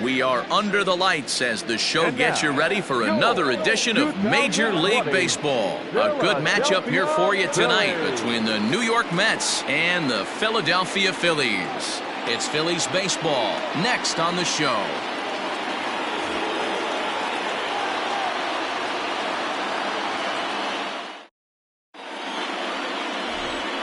We are under the lights as the show gets you ready for another edition of Major League Baseball. A good matchup here for you tonight between the New York Mets and the Philadelphia Phillies. It's Phillies baseball next on the show.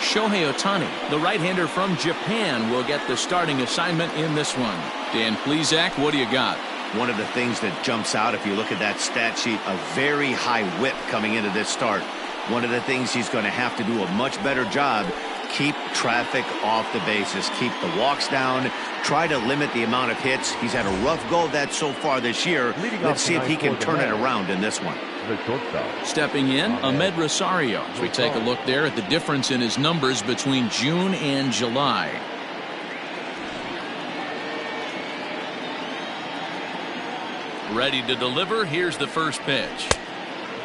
Shohei Ohtani, the right-hander from Japan, will get the starting assignment in this one. Dan Plesac, what do you got? One of the things that jumps out if you look at that stat sheet, a very high whip coming into this start. One of the things he's going to have to do a much better job, keep traffic off the bases, keep the walks down, try to limit the amount of hits. He's had a rough go of that so far this year. Let's see if he can turn it around in this one. Stepping in, Ahmed Rosario. As we take a look there at the difference in his numbers between June and July. Ready to deliver. Here's the first pitch.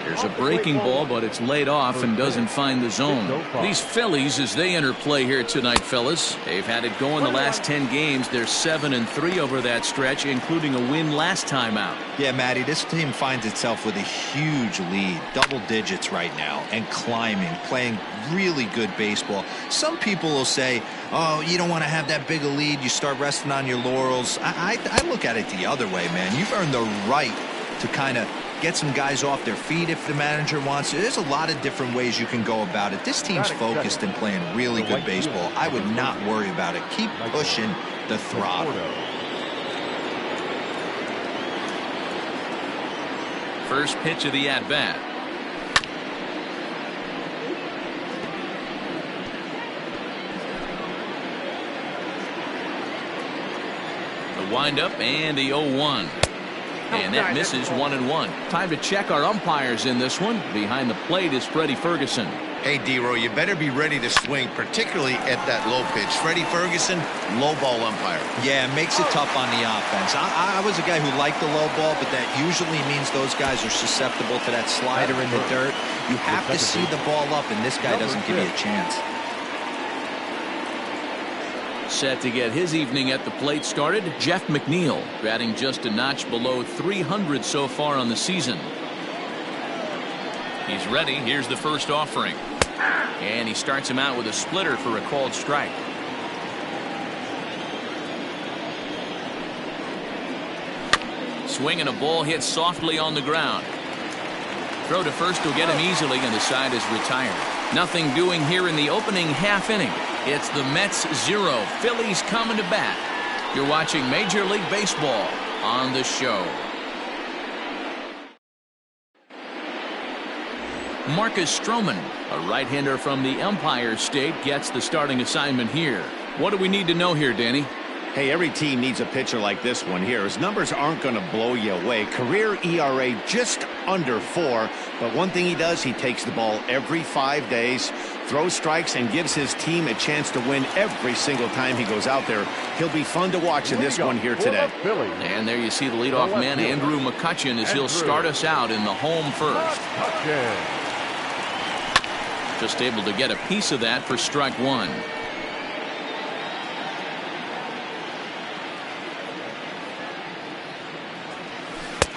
Here's a breaking ball, but it's laid off and doesn't find the zone. These Phillies, as they enter play here tonight, fellas, they've had it going the last 10 games. They're 7-3 over that stretch, including a win last time out. Yeah, Matty, this team finds itself with a huge lead, double digits right now, and climbing, playing really good baseball. Some people will say, oh, you don't want to have that big a lead. You start resting on your laurels. I look at it the other way, man. You've earned the right to kind of get some guys off their feet if the manager wants to. There's a lot of different ways you can go about it. This team's focused and playing really good baseball. I would not worry about it. Keep pushing the throttle. First pitch of the at-bat. The windup and the 0-1. And that misses 1-1. Time to check our umpires in this one. Behind the plate is Freddie Ferguson. Hey, D-Row, you better be ready to swing, particularly at that low pitch. Freddie Ferguson, low ball umpire. Yeah, it makes it tough on the offense. I was a guy who liked the low ball, but that usually means those guys are susceptible to that slider in the dirt. You have to see the ball up, and this guy doesn't give you a chance. Set to get his evening at the plate started, Jeff McNeil, batting just a notch below 300 so far on the season. He's ready. Here's the first offering. And he starts him out with a splitter for a called strike. Swing and a ball hit softly on the ground. Throw to first will get him easily, and the side is retired. Nothing doing here in the opening half inning. It's the Mets 0, Phillies coming to bat. You're watching Major League Baseball on the show. Marcus Stroman, a right-hander from the Empire State, gets the starting assignment here. What do we need to know here, Danny? Hey, every team needs a pitcher like this one here. His numbers aren't going to blow you away. Career ERA just under 4. But one thing he does, he takes the ball every 5 days, throws strikes, and gives his team a chance to win every single time he goes out there. He'll be fun to watch in this one here today. And there you see the leadoff man, Andrew McCutchen, as he'll start us out in the home first. Just able to get a piece of that for strike one.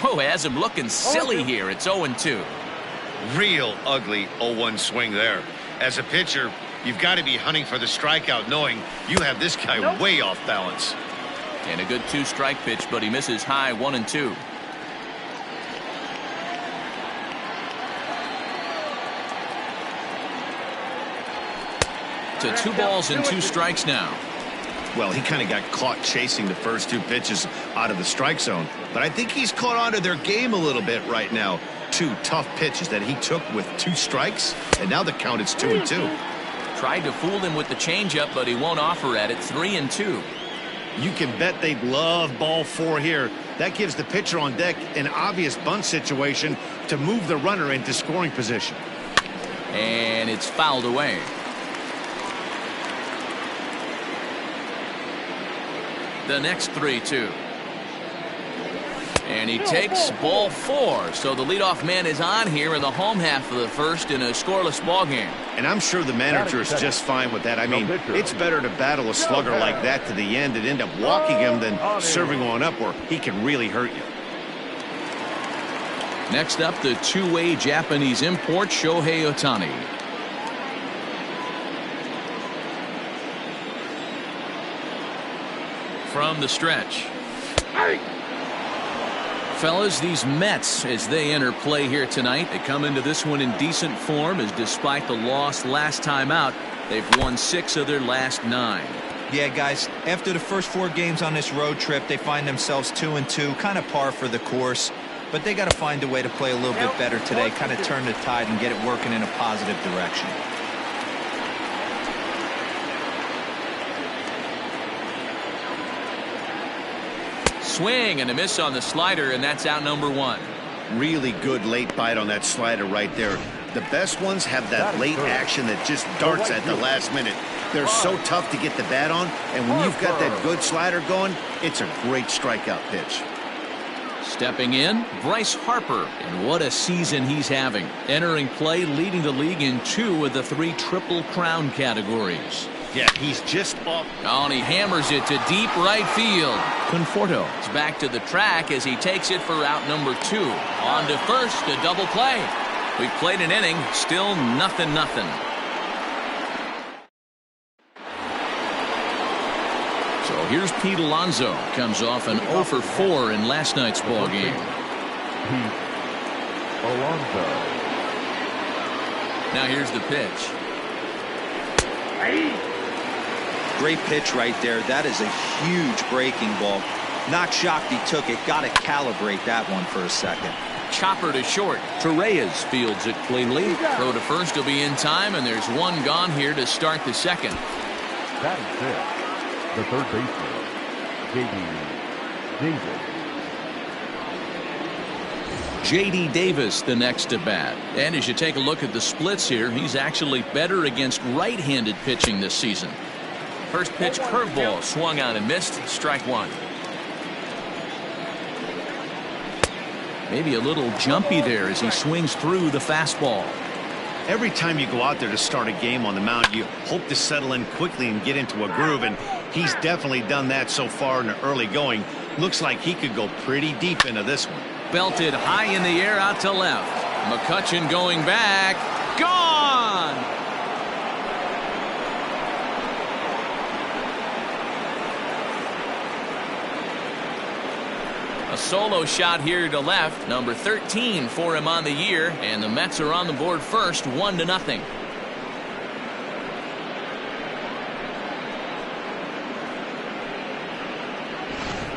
Oh, has him looking silly here. It's 0-2. Real ugly 0-1 swing there. As a pitcher, you've got to be hunting for the strikeout, knowing you have this guy way off balance. And a good 2-strike pitch, but he misses high. 1-2. To 2 balls and 2 strikes now. Well, he kind of got caught chasing the first 2 pitches out of the strike zone. But I think he's caught on to their game a little bit right now. 2 tough pitches that he took with 2 strikes, and now the count is 2-2. Tried to fool him with the changeup, but he won't offer at it. 3-2. You can bet they'd love ball 4 here. That gives the pitcher on deck an obvious bunt situation to move the runner into scoring position. And it's fouled away. The next 3-2. And he takes ball 4. So the leadoff man is on here in the home half of the first in a scoreless ball game. And I'm sure the manager is just fine with that. I mean, it's better to battle a slugger like that to the end and end up walking him than serving one up where he can really hurt you. Next up, the two-way Japanese import, Shohei Ohtani. From the stretch. Fellas, these Mets, as they enter play here tonight, they come into this one in decent form, as despite the loss last time out, they've won 6 of their last 9. Yeah, guys, after the first 4 games on this road trip, they find themselves 2-2, kind of par for the course. But they got to find a way to play a little bit better today, kind of turn the tide and get it working in a positive direction. Swing and a miss on the slider, and that's out number 1. Really good late bite on that slider right there. The best ones have that late action that just darts at the last minute. They're so tough to get the bat on, and when you've got that good slider going, it's a great strikeout pitch. Stepping in, Bryce Harper, and what a season he's having. Entering play, leading the league in 2 of the 3 Triple Crown categories. Yeah, he's just off. Oh, and he hammers it to deep right field. Conforto is back to the track as he takes it for out number 2. On to first, a double play. We've played an inning, still 0-0. So here's Pete Alonso. Comes off an 0 for 4 in last night's ball game. Alonso. Now here's the pitch. Great pitch right there. That is a huge breaking ball. Not shocked he took it. Got to calibrate that one for a second. Chopper to short. Torreyes fields it cleanly. Throw to first will be in time, and there's one gone here to start the second. That is it. The third baseman, J.D. Davis the next to bat. And as you take a look at the splits here, he's actually better against right-handed pitching this season. First pitch curveball swung on and missed. Strike 1. Maybe a little jumpy there as he swings through the fastball. Every time you go out there to start a game on the mound, you hope to settle in quickly and get into a groove, and he's definitely done that so far in the early going. Looks like he could go pretty deep into this one. Belted high in the air out to left. McCutchen going back. Gone! A solo shot here to left. Number 13 for him on the year. And the Mets are on the board first, 1-0.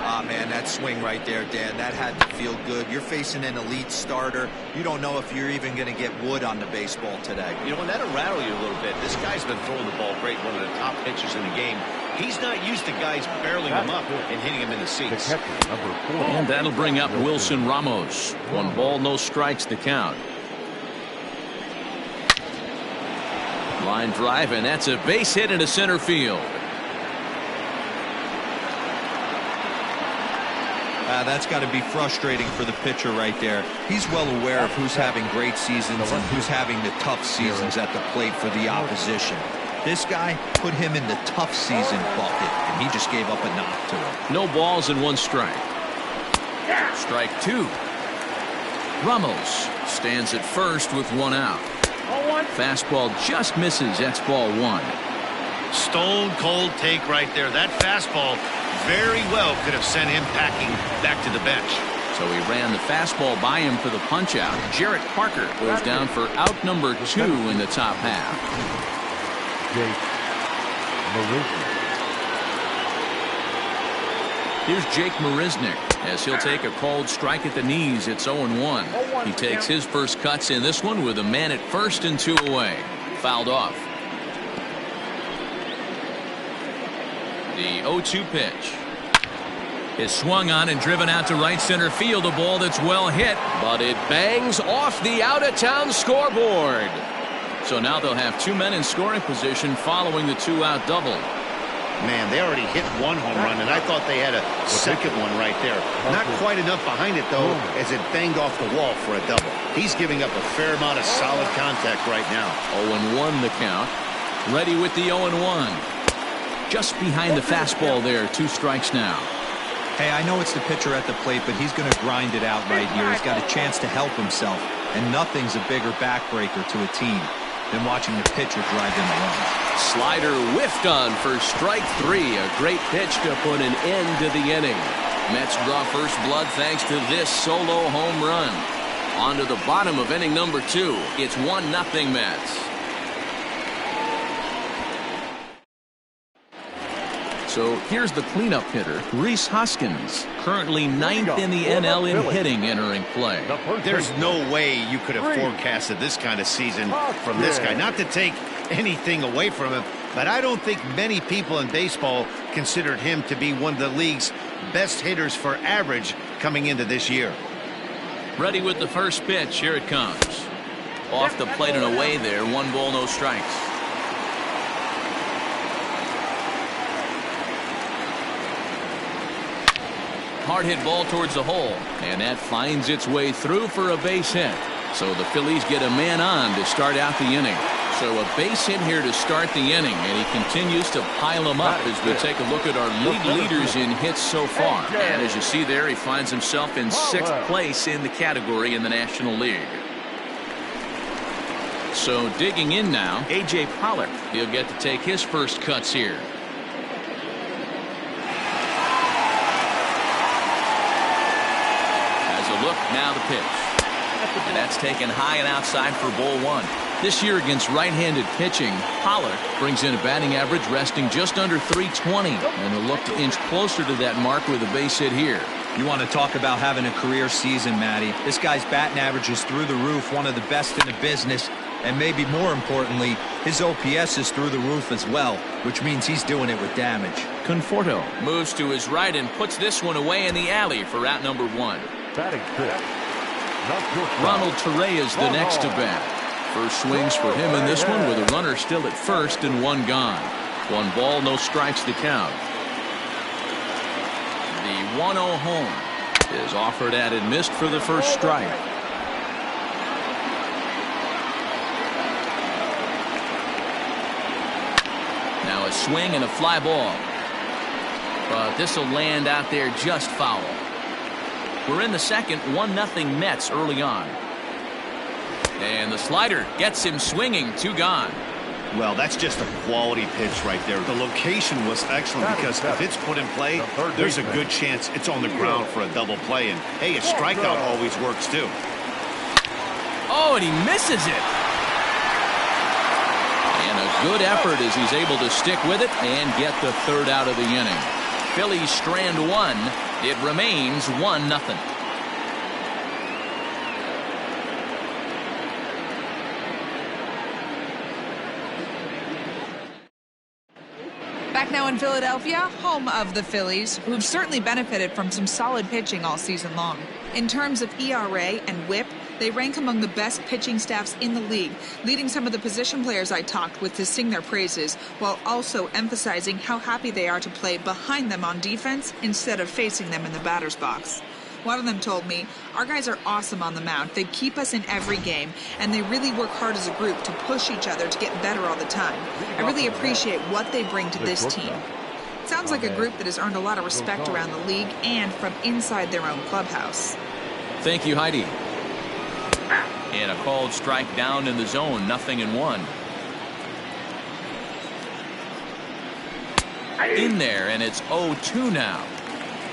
Ah, man, that swing right there, Dan, that had to feel good. You're facing an elite starter. You don't know if you're even going to get wood on the baseball today. You know, and that'll rattle you a little bit. This guy's been throwing the ball great, one of the top pitchers in the game. He's not used to guys barreling him up and hitting him in the seats. the catcher, number 4. And that'll bring up Wilson Ramos. 1 ball, no strikes to count. Line drive, and that's a base hit into center field. That's got to be frustrating for the pitcher right there. He's well aware of who's having great seasons and who's having the tough seasons at the plate for the opposition. This guy put him in the tough season bucket, and he just gave up a knock to him. No balls and 1 strike. Strike 2. Ramos stands at first with 1 out. Fastball just misses. That's ball 1. Stone cold take right there. That fastball very well could have sent him packing back to the bench. So he ran the fastball by him for the punch out. Jarrett Parker goes down for out number 2 in the top half. Here's Jake Marisnick as he'll take a called strike at the knees. It's 0-1. He takes his first cuts in this one with a man at first and 2 away. Fouled off. The 0-2 pitch is swung on and driven out to right center field. A ball that's well hit, but it bangs off the out-of-town scoreboard. So now they'll have 2 men in scoring position following the 2-out double. Man, they already hit one home run, and I thought they had a second one right there. Not quite enough behind it, though, as it banged off the wall for a double. He's giving up a fair amount of solid contact right now. 0-1 the count. Ready with the 0-1. Just behind the fastball there. 2 strikes now. Hey, I know it's the pitcher at the plate, but he's going to grind it out right here. He's got a chance to help himself, and nothing's a bigger backbreaker to a team than watching the pitcher drive in the run. Slider whiffed on for strike 3. A great pitch to put an end to the inning. Mets draw first blood thanks to this solo home run. On to the bottom of inning number 2. It's 1-0 Mets. So here's the cleanup hitter, Rhys Hoskins, currently 9th in the NL in hitting entering play. There's no way you could have forecasted this kind of season from this guy. Not to take anything away from him, but I don't think many people in baseball considered him to be one of the league's best hitters for average coming into this year. Ready with the first pitch. Here it comes. Off the plate and away there. 1 ball, no strikes. Hard hit ball towards the hole, and that finds its way through for a base hit. So the Phillies get a man on to start out the inning. So a base hit here to start the inning, and he continues to pile them up as we take a look at our league leaders in hits so far. And as you see there, he finds himself in 6th place in the category in the National League. So digging in now, A.J. Pollock. He'll get to take his first cuts here. Look, now the pitch. And that's taken high and outside for ball 1. This year against right-handed pitching, Pollock brings in a batting average resting just under .320, and he'll look to inch closer to that mark with a base hit here. You want to talk about having a career season, Matty. This guy's batting average is through the roof, one of the best in the business, and maybe more importantly, his OPS is through the roof as well, which means he's doing it with damage. Conforto moves to his right and puts this one away in the alley for out number 1. Batting 5th. Ronald Torre is the next to bat. First swings for him in this one with a runner still at first and 1 gone. 1 ball, no strikes to count. The 1-0 home is offered at and missed for the first strike. Now a swing and a fly ball. But this will land out there just foul. We're in the second, 1-0 Mets early on. And the slider gets him swinging, 2 gone. Well, that's just a quality pitch right there. The location was excellent because if it's put in play, there's a good chance it's on the ground for a double play. And, hey, a strikeout always works, too. Oh, and he misses it. And a good effort as he's able to stick with it and get the 3rd out of the inning. Phillies strand 1. It remains 1-0. Back now in Philadelphia, home of the Phillies, who've certainly benefited from some solid pitching all season long. In terms of ERA and WHIP, they rank among the best pitching staffs in the league, leading some of the position players I talked with to sing their praises, while also emphasizing how happy they are to play behind them on defense instead of facing them in the batter's box. One of them told me, "Our guys are awesome on the mound. They keep us in every game, and they really work hard as a group to push each other to get better all the time. I really appreciate what they bring to this team." Sounds like a group that has earned a lot of respect around the league and from inside their own clubhouse. Thank you, Heidi. And a called strike down in the zone, 0-1. In there, and it's 0-2 now.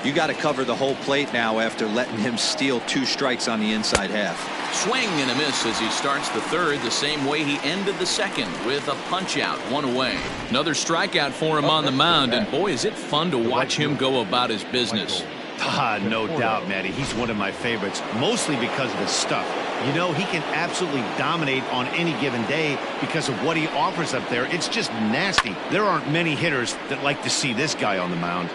You got to cover the whole plate now after letting him steal 2 strikes on the inside half. Swing and a miss as he starts the 3rd the same way he ended the 2nd with a punch out, 1 away. Another strikeout for him on the mound, and boy, is it fun to watch him go about his business. No doubt, Matty. He's one of my favorites, mostly because of his stuff. You know, he can absolutely dominate on any given day because of what he offers up there. It's just nasty. There aren't many hitters that like to see this guy on the mound.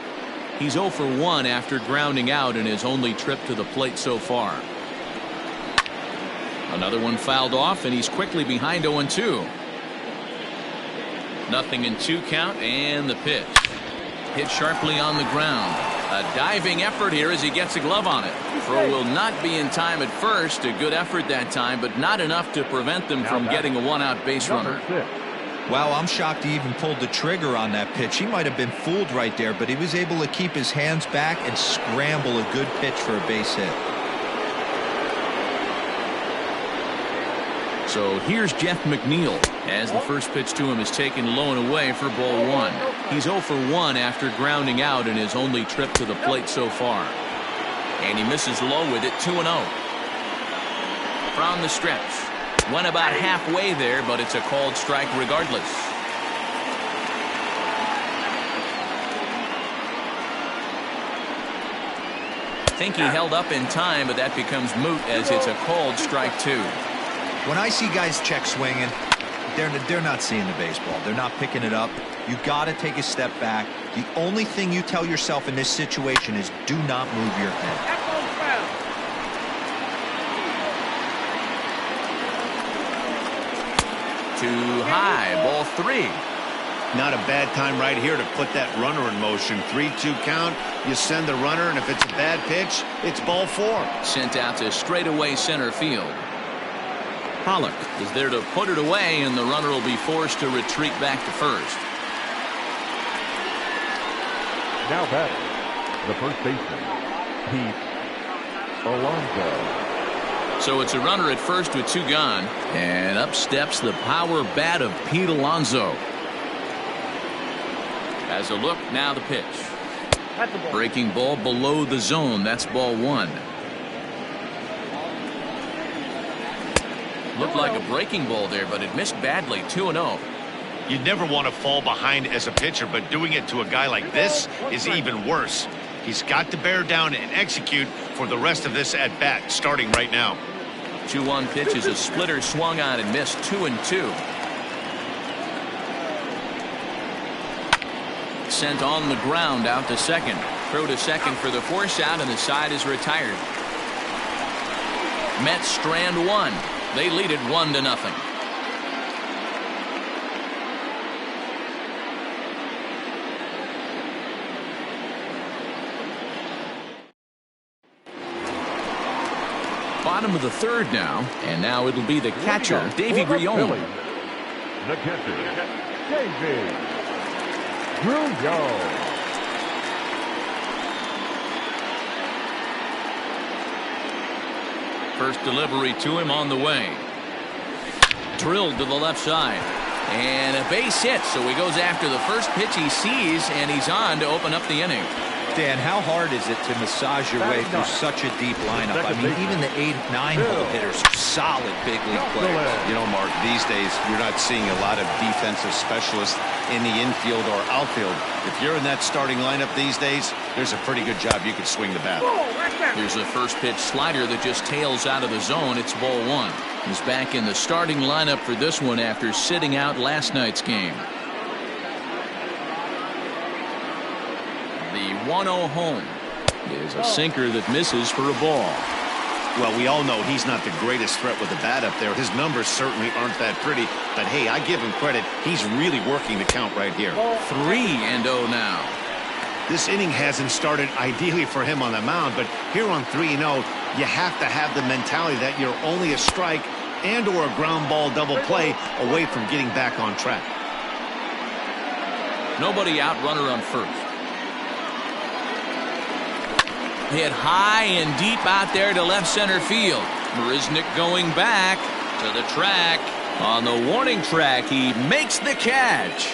He's 0 for 1 after grounding out in his only trip to the plate so far. Another one fouled off, and he's quickly behind 0-2. 0-2 count, and the pitch. Hit sharply on the ground. A diving effort here as he gets a glove on it. Throw will not be in time at first. A good effort that time, but not enough to prevent them from getting a one-out base runner. Wow, I'm shocked he even pulled the trigger on that pitch. He might have been fooled right there, but he was able to keep his hands back and scramble a good pitch for a base hit. So here's Jeff McNeil as the first pitch to him is taken low and away for ball one. He's 0 for 1 after grounding out in his only trip to the plate so far. And he misses low with it, 2-0. From the stretch. Went about halfway there, but it's a called strike regardless. I think he held up in time, but that becomes moot as it's a called strike 2. When I see guys check swinging, they're not seeing the baseball. They're not picking it up. You got to take a step back. The only thing you tell yourself in this situation is do not move your head. Too high, ball 3. Not a bad time right here to put that runner in motion. 3-2 count. You send the runner, and if it's a bad pitch, it's ball 4. Sent out to straightaway center field. Pollock is there to put it away, and the runner will be forced to retreat back to first. Now batting, the first baseman, Alonso. So it's a runner at first with 2 gone, and up steps the power bat of Pete Alonso. As a look, now the pitch. Breaking ball below the zone. That's ball 1. Looked like a breaking ball there, but it missed badly. 2-0. You'd never want to fall behind as a pitcher, but doing it to a guy like this is even worse. He's got to bear down and execute for the rest of this at bat, starting right now. 2-1 pitch is a splitter swung on and missed. 2-2. Sent on the ground out to second. Throw to second for the force out, and the side is retired. Mets strand 1. They lead it 1-0. Bottom of the 3rd now, and now it'll be the catcher, Davy Grion. The catcher, Davy Grion. First delivery to him on the way. Drilled to the left side. And a base hit, so he goes after the first pitch he sees, and he's on to open up the inning. Dan, how hard is it to massage your way through such a deep lineup? I mean, even the 8-9 hole hitters are solid big league players. You know, Mark, these days you're not seeing a lot of defensive specialists in the infield or outfield. If you're in that starting lineup these days, there's a pretty good job you could swing the bat. Here's a first pitch slider that just tails out of the zone. It's ball 1. He's back in the starting lineup for this one after sitting out last night's game. The 1-0 home is a sinker that misses for a ball. Well, we all know he's not the greatest threat with the bat up there. His numbers certainly aren't that pretty, but hey, I give him credit. He's really working the count right here. 3-0 now. This inning hasn't started ideally for him on the mound, but here on 3-0, you have to have the mentality that you're only a strike and or a ground ball double play away from getting back on track. Nobody out, runner on first. Hit high and deep out there to left center field. Marisnick going back to the track. On the warning track, he makes the catch.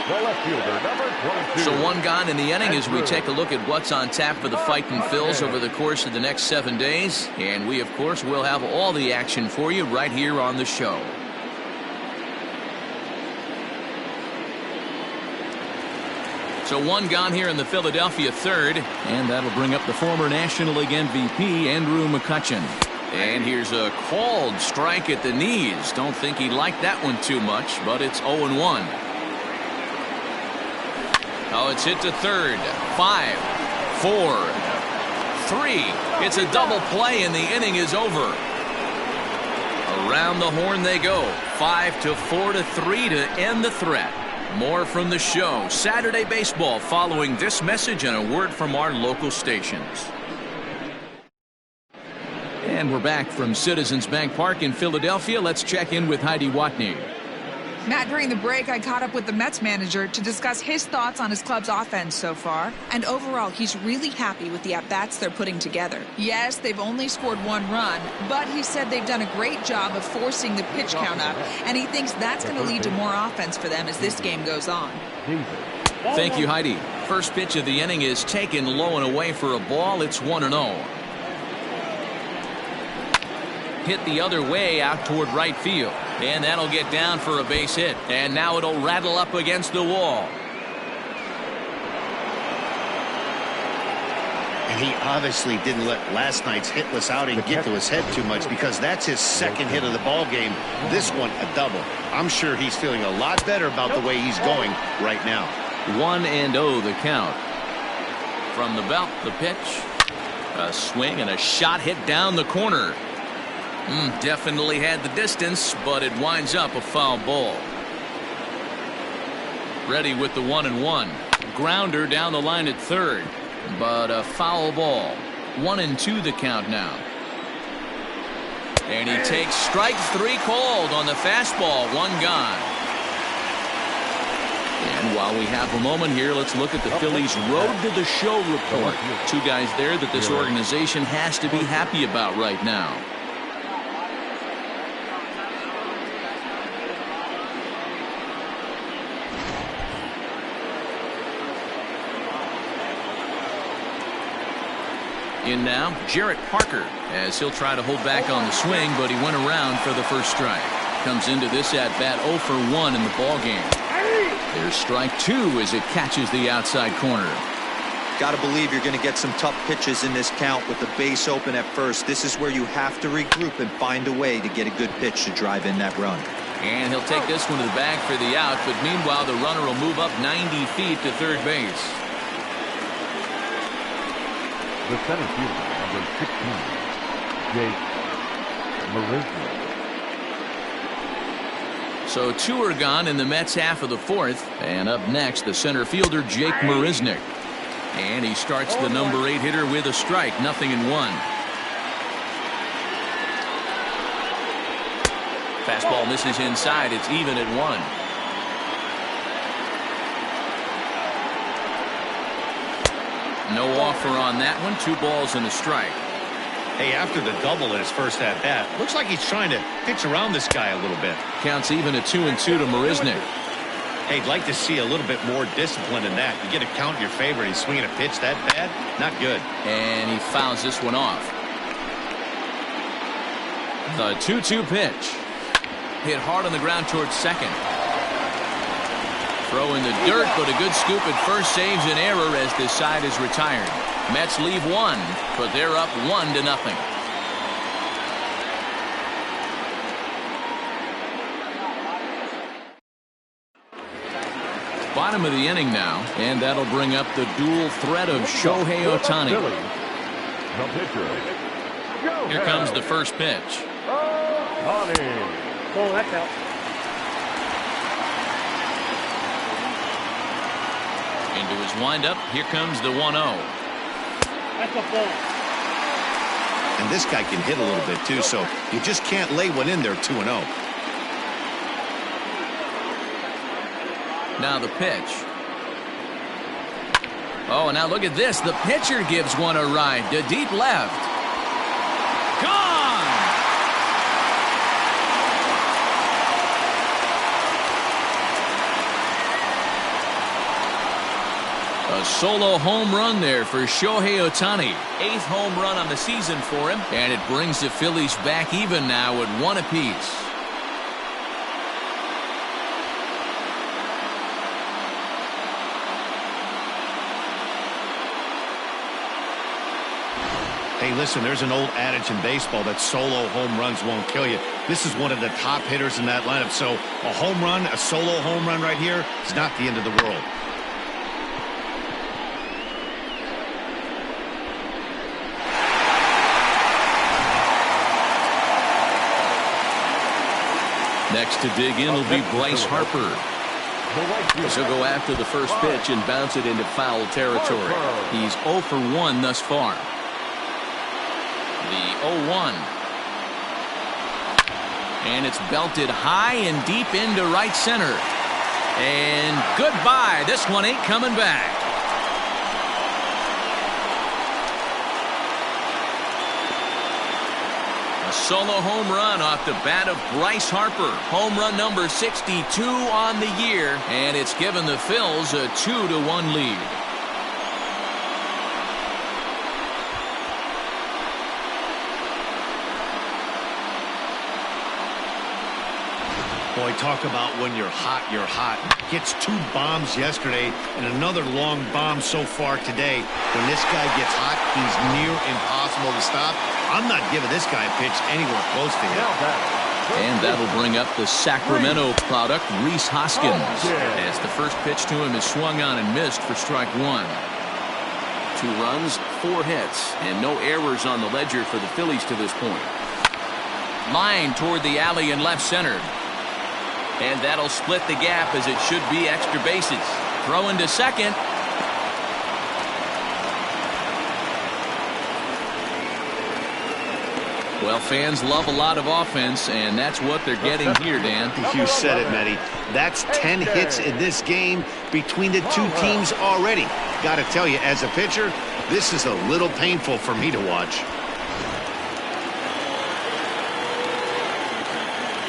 The left fielder, number 22. So 1 gone in the inning as we take a look at what's on tap for the Fightin' Phils over the course of the next 7 days. And we, of course, will have all the action for you right here on the show. So 1 gone here in the Philadelphia 3rd, and that'll bring up the former National League MVP, Andrew McCutchen. And here's a called strike at the knees. Don't think he liked that one too much, but it's 0-1. Oh, it's hit to third. 5, 4, 3. It's a double play, and the inning is over. Around the horn they go. 5-4-3 to end the threat. More from the show. Saturday Baseball following this message and a word from our local stations. And we're back from Citizens Bank Park in Philadelphia. Let's check in with Heidi Watney. Matt, during the break, I caught up with the Mets manager to discuss his thoughts on his club's offense so far. And overall, he's really happy with the at-bats they're putting together. Yes, they've only scored 1 run, but he said they've done a great job of forcing the pitch count up, and he thinks that's going to lead to more offense for them as this game goes on. Thank you, Heidi. First pitch of the inning is taken low and away for a ball. It's 1-0. Hit the other way out toward right field. And that'll get down for a base hit. And now it'll rattle up against the wall. And he obviously didn't let last night's hitless outing get to his head too much, because that's his second hit of the ball game. This one a double. I'm sure he's feeling a lot better about the way he's going right now. 1-0 the count. From the belt, the pitch. A swing and a shot hit down the corner. Definitely had the distance, but it winds up a foul ball. Ready with the 1-1. Grounder down the line at third, but a foul ball. 1-2 the count now. And he takes strike 3 called on the fastball. 1 gone. And while we have a moment here, let's look at the Phillies' Road to the Show report. 2 guys there that this organization has to be happy about right now. In now, Jarrett Parker, as he'll try to hold back on the swing, but he went around for the first strike. Comes into this at-bat 0 for 1 in the ballgame. There's strike 2 as it catches the outside corner. Got to believe you're going to get some tough pitches in this count with the base open at first. This is where you have to regroup and find a way to get a good pitch to drive in that run. And he'll take this one to the bag for the out, but meanwhile the runner will move up 90 feet to third base. The center fielder, number 16, Jake Marisnick. So 2 are gone in the Mets half of the 4th. And up next, the center fielder, Jake Marisnick. And he starts the number 8 hitter with a strike, 0-1. Fastball misses inside. It's even at 1. No offer on that one. 2 balls and a strike. Hey, after the double in his first at-bat, looks like he's trying to pitch around this guy a little bit. Counts even at 2-2 to Marisnick. Hey, I'd like to see a little bit more discipline in that. You get a count in your favor. He's swinging a pitch that bad. Not good. And he fouls this one off. The 2-2 pitch. Hit hard on the ground towards second. Throw in the dirt, but a good scoop at first saves an error as this side is retired. Mets leave 1, but they're up 1-0. Bottom of the inning now, and that'll bring up the dual threat of Shohei Ohtani. The pitcher. Here comes the first pitch. Ohtani. Oh, that's out. Into his windup, here comes the 1-0. That's a ball. And this guy can hit a little bit too, so you just can't lay one in there 2-0. Now the pitch. Oh, and now look at this. The pitcher gives one a ride to deep left. Gone! A solo home run there for Shohei Ohtani. 8th home run on the season for him. And it brings the Phillies back even now at 1 apiece. Hey, listen, there's an old adage in baseball that solo home runs won't kill you. This is one of the top hitters in that lineup. So a home run, a solo home run right here is not the end of the world. Next to dig in will be Bryce Harper. So he'll go after the first pitch and bounce it into foul territory. He's 0 for 1 thus far. The 0-1. And it's belted high and deep into right center. And goodbye. This one ain't coming back. A solo home run off the bat of Bryce Harper. Home run number 62 on the year. And it's given the Phils a 2-1 lead. Boy, talk about when you're hot, you're hot. Gets 2 bombs yesterday and another long bomb so far today. When this guy gets hot, he's near impossible to stop. I'm not giving this guy a pitch anywhere close to him. And that'll bring up the Sacramento product, Rhys Hoskins, as the first pitch to him is swung on and missed for strike 1. 2 runs, 4 hits, and no errors on the ledger for the Phillies to this point. Line toward the alley in left center. And that'll split the gap as it should be extra bases. Throw into second. Well, fans love a lot of offense, and that's what they're getting here, Dan. You said it, Matty. That's 10 hits in this game between the 2 teams already. Got to tell you, as a pitcher, this is a little painful for me to watch.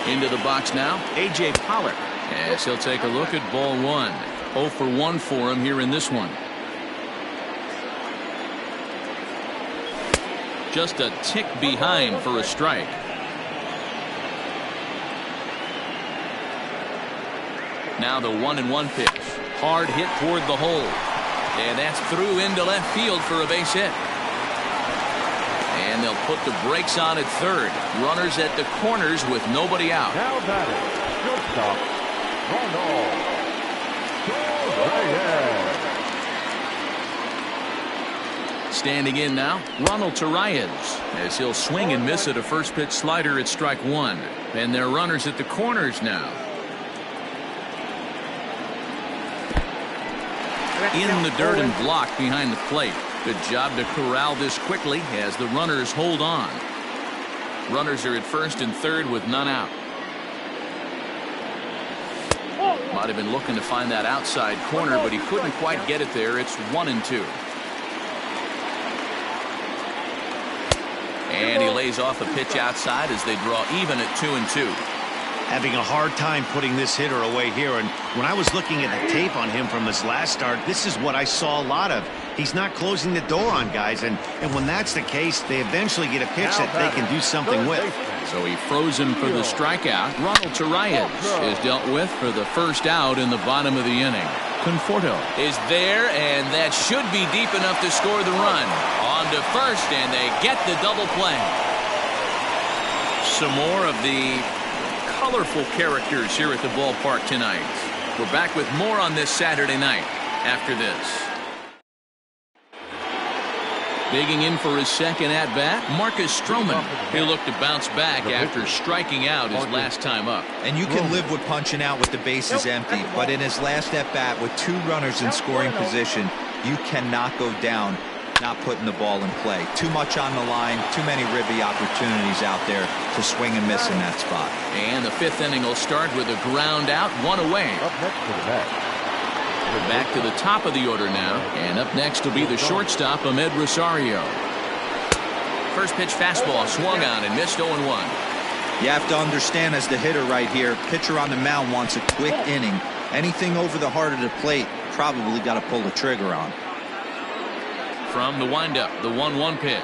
Into the box now, A.J. Pollock, as he'll take a look at ball 1. 0 for 1 for him here in this one. Just a tick behind for a strike. Now the 1-1 pitch. Hard hit toward the hole. And that's through into left field for a base hit. And they'll put the brakes on at third. Runners at the corners with nobody out. Now batting, shortstop, Standing in now, Ronald Torreyes, as he'll swing and miss at a first pitch slider at strike 1. And they're runners at the corners now. In the dirt and blocked behind the plate. Good job to corral this quickly as the runners hold on. Runners are at first and third with none out. Might have been looking to find that outside corner, but he couldn't quite get it there. It's 1-2. And he lays off a pitch outside as they draw even at 2-2. Having a hard time putting this hitter away here, and when I was looking at the tape on him from his last start, this is what I saw a lot of. He's not closing the door on guys, and when that's the case, they eventually get a pitch that they can do something with. So he froze him for the strikeout. Ronald Torreyes is dealt with for the first out in the bottom of the inning. Conforto is there, and that should be deep enough to score the run. On to first, and they get the double play. Some more of the colorful characters here at the ballpark tonight. We're back with more on this Saturday night after this. Digging in for his second at-bat, Marcus Stroman. He'll look to bounce back after striking out his last time up. And you can live with punching out with the bases empty, but in his last at-bat with 2 runners in scoring position, you cannot go down not putting the ball in play. Too much on the line, too many ribby opportunities out there to swing and miss in that spot. And the 5th inning will start with a ground out, 1 away. Up next to the bat. We're back to the top of the order now, and up next will be the shortstop, Ahmed Rosario. First pitch fastball swung on and missed 0-1. You have to understand, as the hitter right here, pitcher on the mound wants a quick inning. Anything over the heart of the plate, probably got to pull the trigger on. From the windup, the 1-1 pitch.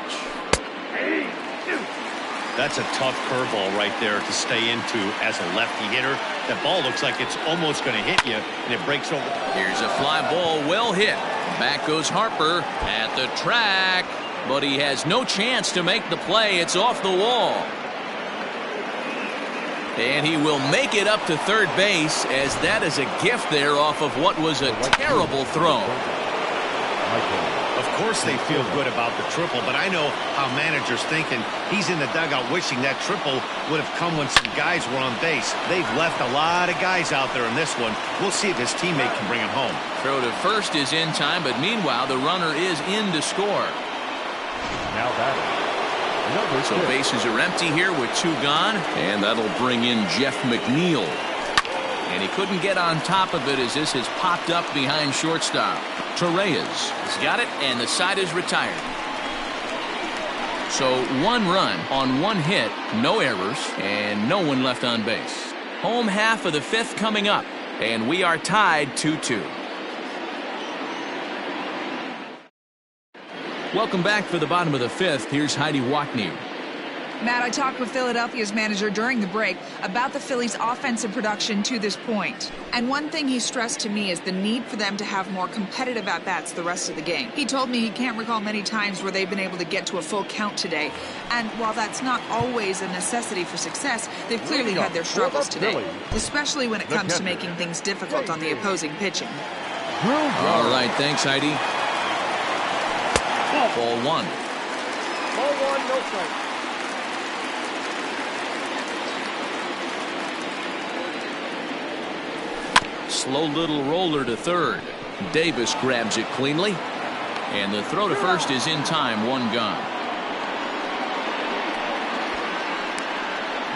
That's a tough curveball right there to stay into as a lefty hitter. That ball looks like it's almost going to hit you, and it breaks over. Here's a fly ball, well hit. Back goes Harper at the track, but he has no chance to make the play. It's off the wall. And he will make it up to third base, as that is a gift there off of what was a terrible throw. Of course they feel good about the triple, but I know how managers thinking. He's in the dugout wishing that triple would have come when some guys were on base. They've left a lot of guys out there in this one. We'll see if his teammate can bring him home. Throw to first is in time, but meanwhile the runner is in to score. Now batting. So bases are empty here with 2 gone, and that'll bring in Jeff McNeil. And he couldn't get on top of it as this has popped up behind shortstop. Torreyes has got it, and the side is retired. So 1 run on 1 hit, no errors, and no one left on base. Home half of the 5th coming up, and we are tied 2-2. Welcome back for the bottom of the 5th. Here's Heidi Watney. Matt, I talked with Philadelphia's manager during the break about the Phillies' offensive production to this point. And one thing he stressed to me is the need for them to have more competitive at-bats the rest of the game. He told me he can't recall many times where they've been able to get to a full count today. And while that's not always a necessity for success, they've clearly had their struggles today, especially when it comes to making things difficult on the opposing pitching. All right, thanks, Heidi. Ball 1. Ball 1, no strike. Slow little roller to third. Davis grabs it cleanly. And the throw to first is in time, 1 gone.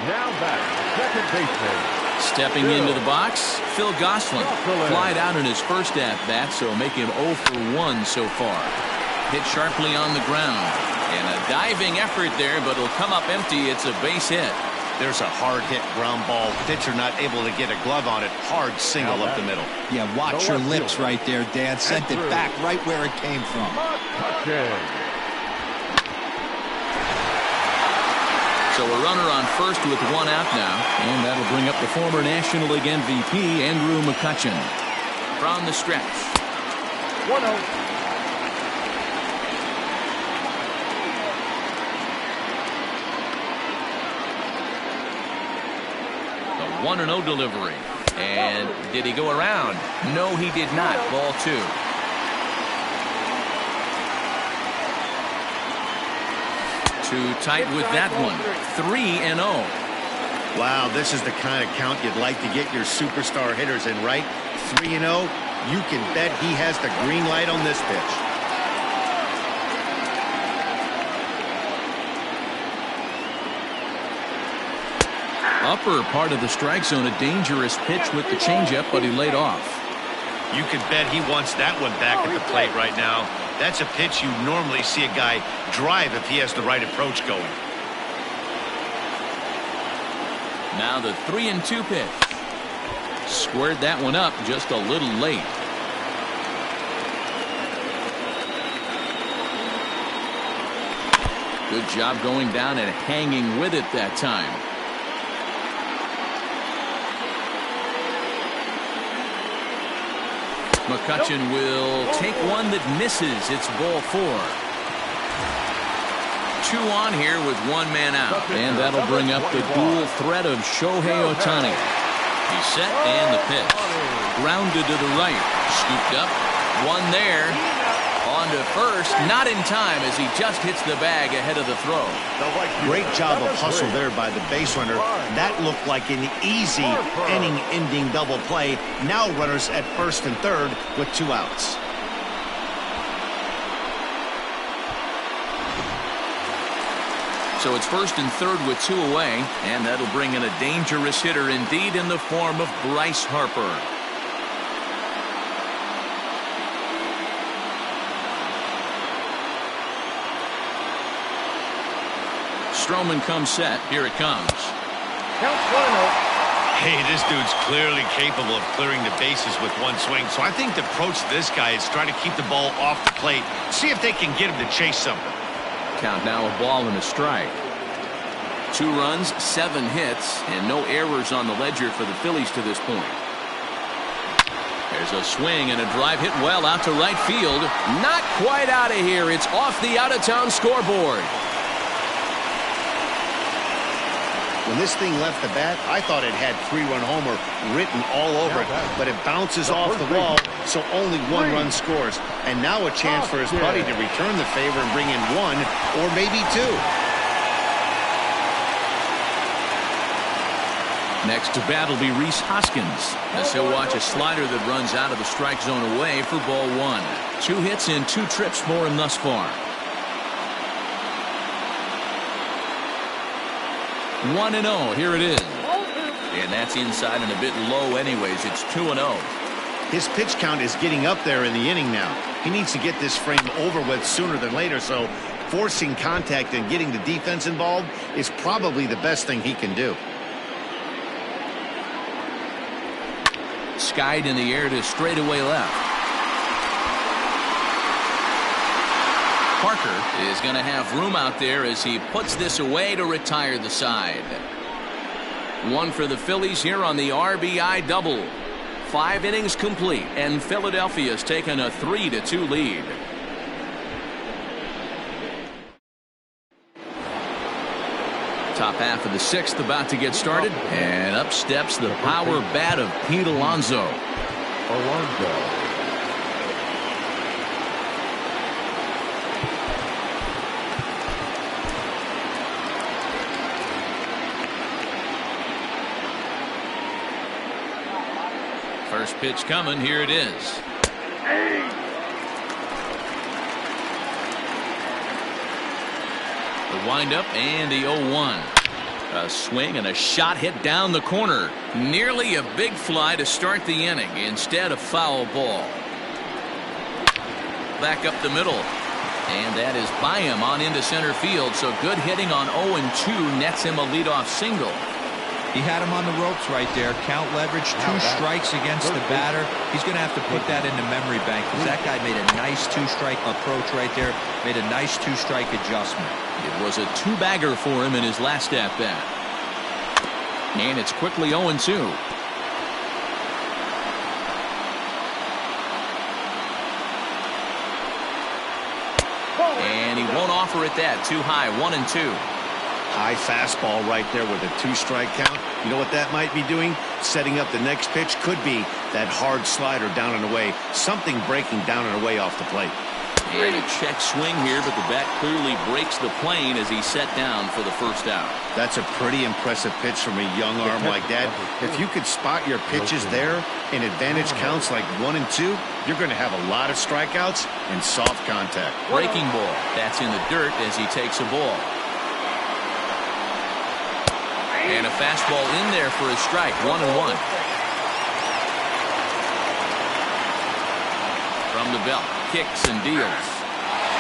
Now back, second baseman. Stepping into the box, Phil Gosselin. Flied out in his first at-bat, so make him 0 for 1 so far. Hit sharply on the ground. And a diving effort there, but it'll come up empty. It's a base hit. There's a hard hit ground ball. Pitcher not able to get a glove on it. Hard single up the middle. Yeah, watch your lips right there, Dan. Sent it back right where it came from. So a runner on first with 1 out now. And that'll bring up the former National League MVP, Andrew McCutchen. From the stretch. 1-0. The 1-0 delivery. And did he go around? No, he did not. Ball 2. Too tight with that one. 3-0. Wow, this is the kind of count you'd like to get your superstar hitters in, right? 3-0. You can bet he has the green light on this pitch. Upper part of the strike zone, a dangerous pitch with the changeup, but he laid off. You can bet he wants that one back at the plate right now. That's a pitch you normally see a guy drive if he has the right approach going. Now the 3-2 pitch. Squared that one up just a little late. Good job going down and hanging with it that time. McCutchen will take one that misses. It's ball 4. 2 on here with 1 man out. And that'll bring up the dual threat of Shohei Ohtani. He's set and the pitch. Grounded to the right. Scooped up. 1 there. On to first. Not in time as he just hits the bag ahead of the throw. Great job of hustle there by the base runner. That looked like an easy inning-ending double play. Now runners at first and third with 2 outs. So it's first and third with 2 away, and that'll bring in a dangerous hitter indeed in the form of Bryce Harper. Stroman comes set. Here it comes. Count 1-0. Hey, this dude's clearly capable of clearing the bases with 1 swing. So I think the approach to this guy is trying to keep the ball off the plate. See if they can get him to chase something. Count now a ball and a strike. 2 runs, 7 hits, and no errors on the ledger for the Phillies to this point. There's a swing and a drive hit well out to right field. Not quite out of here. It's off the out-of-town scoreboard. When this thing left the bat, I thought it had 3-run homer written all over it, but it bounces off the wall, so only 1 run scores. And now a chance for his buddy to return the favor and bring in 1 or maybe 2. Next to bat will be Rhys Hoskins, as he'll watch a slider that runs out of the strike zone away for ball 1. 2 hits and 2 trips for him thus far. 1-0, here it is. And that's inside and a bit low anyways. It's 2-0. His pitch count is getting up there in the inning now. He needs to get this frame over with sooner than later, so forcing contact and getting the defense involved is probably the best thing he can do. Skied in the air to straightaway left. Parker is going to have room out there as he puts this away to retire the side. 1 for the Phillies here on the RBI double. 5 innings complete, and Philadelphia's taken a 3-2 lead. Top half of the 6th about to get started, and up steps the power bat of Pete Alonso. Alonzo. First pitch coming, here it is. The windup and the 0-1. A swing and a shot hit down the corner. Nearly a big fly to start the inning. Instead, a foul ball. Back up the middle. And that is by him on into center field. So good hitting on 0-2 nets him a leadoff single. He had him on the ropes right there. Count leverage, 2 strikes against the batter. He's going to have to put that in the memory bank because that guy made a nice 2-strike approach right there. Made a nice 2-strike adjustment. It was a 2-bagger for him in his last at-bat. And it's quickly 0-2. And he won't offer it that. Too high. 1-2. High fastball right there with a 2-strike count. You know what that might be doing? Setting up the next pitch. Could be that hard slider down and away. Something breaking down and away off the plate. And a check swing here, but the bat clearly breaks the plane as he's set down for the first out. That's a pretty impressive pitch from a young arm like that. If you could spot your pitches there in advantage counts like 1 and 2, you're going to have a lot of strikeouts and soft contact. Breaking ball. That's in the dirt as he takes a ball. And a fastball in there for a strike. 1-1. From the belt, kicks and deals.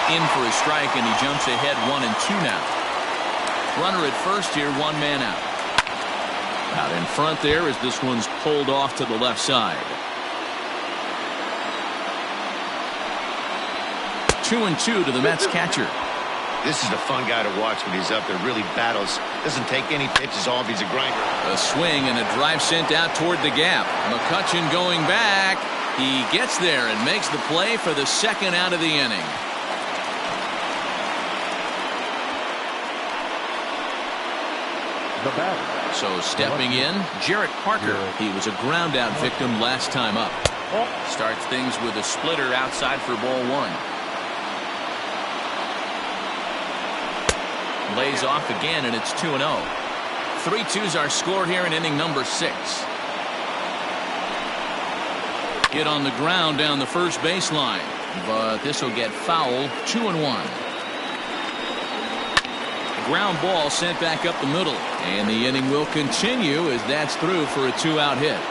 In for a strike, and he jumps ahead 1-2 now. Runner at first here, 1 man out. Out in front there as this one's pulled off to the left side. 2-2 to the Mets catcher. This is a fun guy to watch when he's up there. Really battles. Doesn't take any pitches off. He's a grinder. A swing and a drive sent out toward the gap. McCutchen going back. He gets there and makes the play for the 2nd out of the inning. The batter. So stepping in, Jarrett Parker. He was a ground out victim last time up. Starts things with a splitter outside for ball 1. Lays off again, and it's 2-0. 3-2's our score here in inning number 6. Hit on the ground down the first baseline, but this will get foul. 2-1. Ground ball sent back up the middle, and the inning will continue as that's through for a 2-out hit.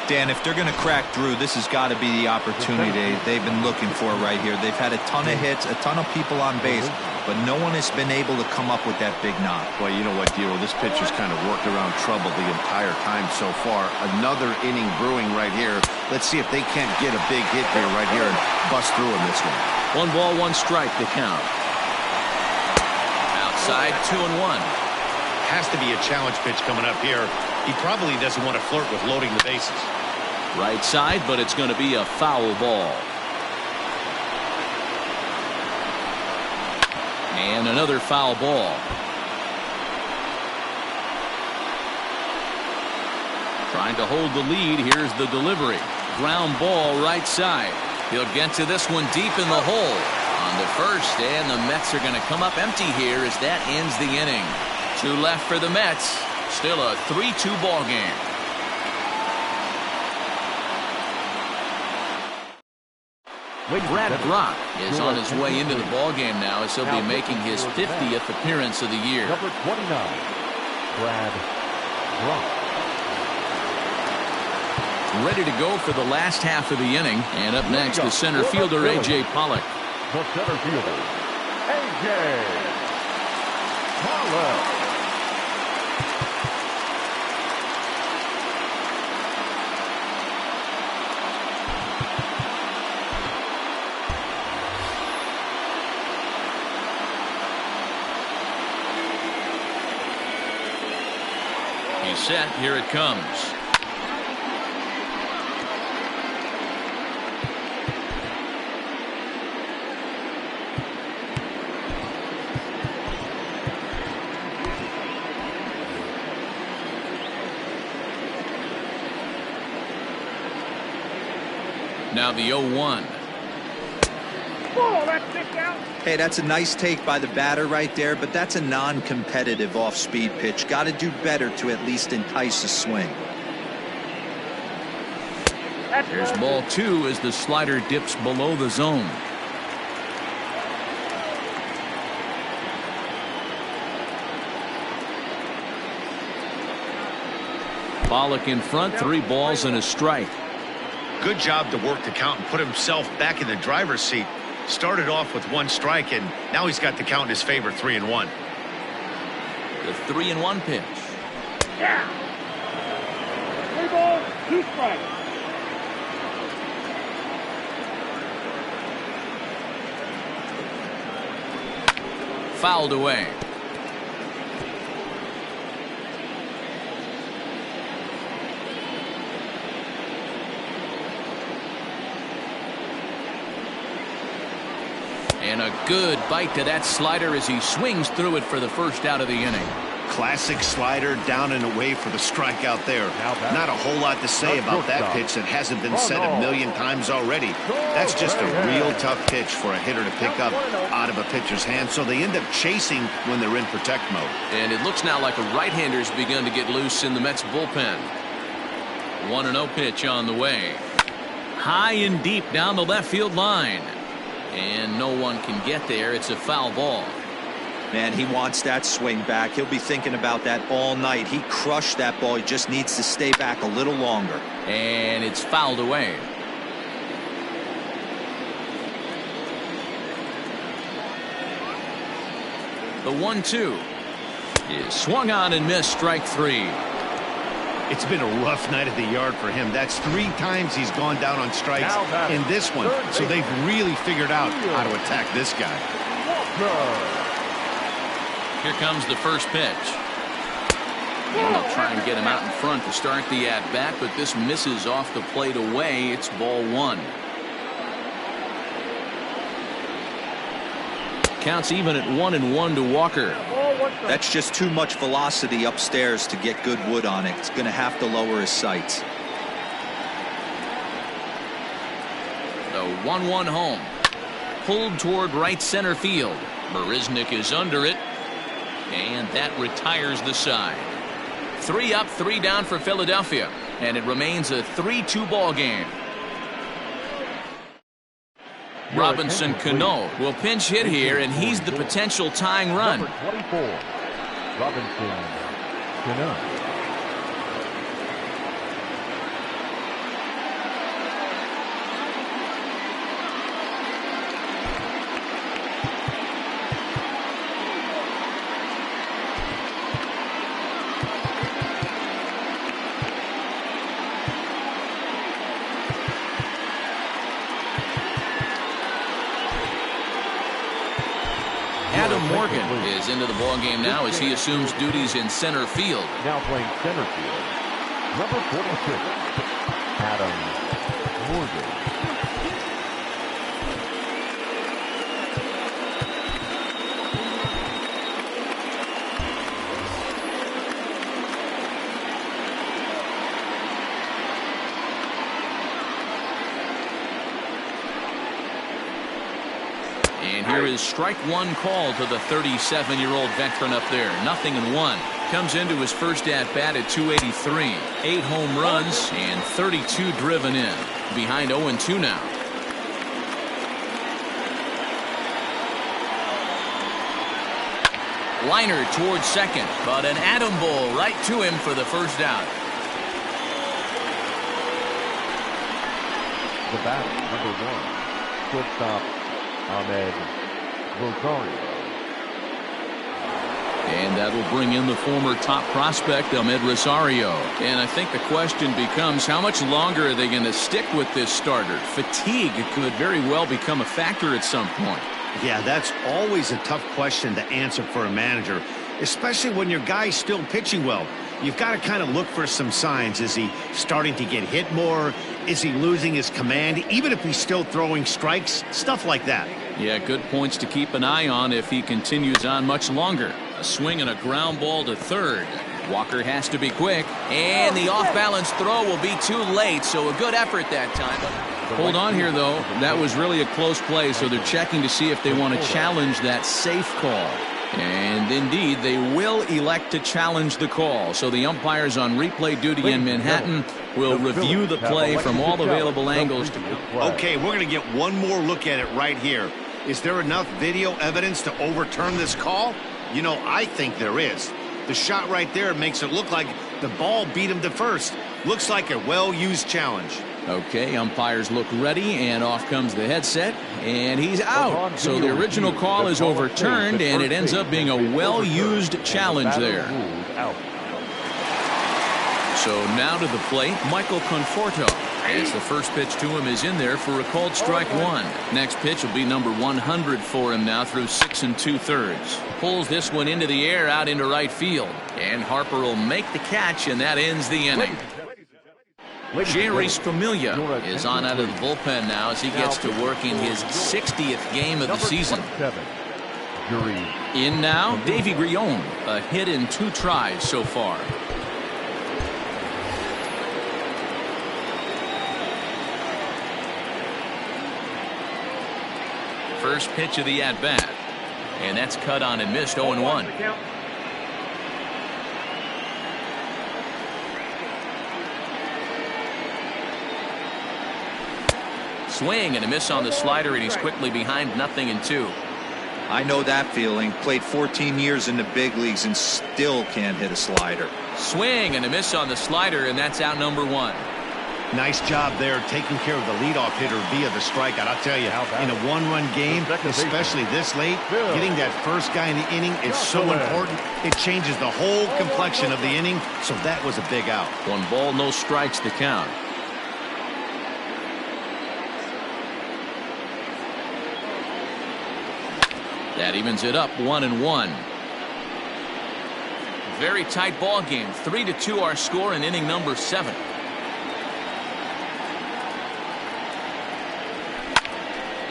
Dan, if they're going to crack through, this has got to be the opportunity they've been looking for right here. They've had a ton of hits, a ton of people on base, but no one has been able to come up with that big knock. Well, you know what, Dero, this pitcher's kind of worked around trouble the entire time so far. Another inning brewing right here. Let's see if they can't get a big hit here right here and bust through in this one. 1 ball, 1 strike, the count. Outside, 2-1. Has to be a challenge pitch coming up here. He probably doesn't want to flirt with loading the bases. Right side, but it's going to be a foul ball. And another foul ball. Trying to hold the lead. Here's the delivery. Ground ball right side. He'll get to this one deep in the hole. On the first, and the Mets are going to come up empty here as that ends the inning. 2 left for the Mets. Still a 3-2 ball game. Brad Brock is on his way into the ball game now as he'll be making his 50th appearance of the year. Number 29, Brad Brock. Ready to go for the last half of the inning. And up next, the center fielder, A.J. Pollock. The center fielder, A.J. Pollock. He's set. Here it comes. Now the 0-1. Hey, that's a nice take by the batter right there, but that's a non-competitive off-speed pitch. Got to do better to at least entice a swing. There's ball 2 as the slider dips below the zone. Pollock in front, 3 balls and a strike. Good job to work the count and put himself back in the driver's seat. Started off with 1 strike, and now he's got the count in his favor, 3-1. The 3-1 pitch. Yeah. 3 balls, 2 strikes. Fouled away. And a good bite to that slider as he swings through it for the first out of the inning. Classic slider down and away for the strikeout there. Not a whole lot to say about that pitch that hasn't been said a million times already. That's just a real tough pitch for a hitter to pick up out of a pitcher's hand, so they end up chasing when they're in protect mode. And it looks now like a right-hander's begun to get loose in the Mets bullpen. 1-0 pitch on the way. High and deep down the left field line. And no one can get there. It's a foul ball. Man, he wants that swing back. He'll be thinking about that all night. He crushed that ball. He just needs to stay back a little longer. And it's fouled away. The 1-2 is swung on and missed. Strike 3. It's been a rough night at the yard for him. That's 3 times he's gone down on strikes in this one. So they've really figured out how to attack this guy. Here comes the first pitch. And they'll try and get him out in front to start the at-bat, but this misses off the plate away. It's ball 1. Counts even at 1-1 to Walker. That's just too much velocity upstairs to get good wood on it. It's going to have to lower his sights. The 1-1 home. Pulled toward right center field. Marisnick is under it. And that retires the side. 3 up, 3 down for Philadelphia. And it remains a 3-2 ball game. Robinson Cano will pinch hit here, and he's the potential tying run. Number 24, Robinson Cano. Adam Morgan is into the ball game now as he assumes duties in center field. Now playing center field, number 46, Adam Morgan. And here is strike one call to the 37-year-old veteran up there. 0-1. Comes into his first at-bat at 283. 8 home runs and 32 driven in. Behind 0-2 now. Liner towards second, but an atom ball right to him for the first out. The batter, number 1, shortstop Ahmed Rosario. And that'll bring in the former top prospect, Ahmed Rosario. And I think the question becomes, how much longer are they going to stick with this starter? Fatigue could very well become a factor at some point. Yeah, that's always a tough question to answer for a manager, especially when your guy's still pitching well. You've got to kind of look for some signs. Is he starting to get hit more? Is he losing his command? Even if he's still throwing strikes, stuff like that. Yeah, good points to keep an eye on if he continues on much longer. A swing and a ground ball to third. Walker has to be quick, and the off-balance throw will be too late, so a good effort that time. Hold on here, though. That was really a close play, so they're checking to see if they want to challenge that safe call. And indeed, they will elect to challenge the call. So the umpires on replay duty in Manhattan will review the play from all available angles. Okay, we're going to get one more look at it right here. Is there enough video evidence to overturn this call? You know, I think there is. The shot right there makes it look like the ball beat him to first. Looks like a well-used challenge. Okay, umpires look ready, and off comes the headset, and he's out. So the original call is overturned, and it ends up being a well-used challenge there. So now to the plate, Michael Conforto. As the first pitch to him is in there for a called strike one. Next pitch will be number 100 for him now through 6 2/3. Pulls this one into the air out into right field. And Harper will make the catch, and that ends the inning. Jerry Stroman is on out of the bullpen now as he gets to work in his 60th game of the season. In now, Davy Grillon, a hit in 2 tries so far. First pitch of the at-bat, and that's cut on and missed. 0-1. Swing and a miss on the slider, and he's quickly behind 0-2. I know that feeling. Played 14 years in the big leagues and still can't hit a slider. Swing and a miss on the slider, and that's out number 1. Nice job there taking care of the leadoff hitter via the strikeout. I'll tell you, in a one-run game, especially this late, getting that first guy in the inning is so important. It changes the whole complexion of the inning, so that was a big out. 1 ball, no strikes to count. That evens it up 1-1. Very tight ball game. 3-2 our score in inning number 7.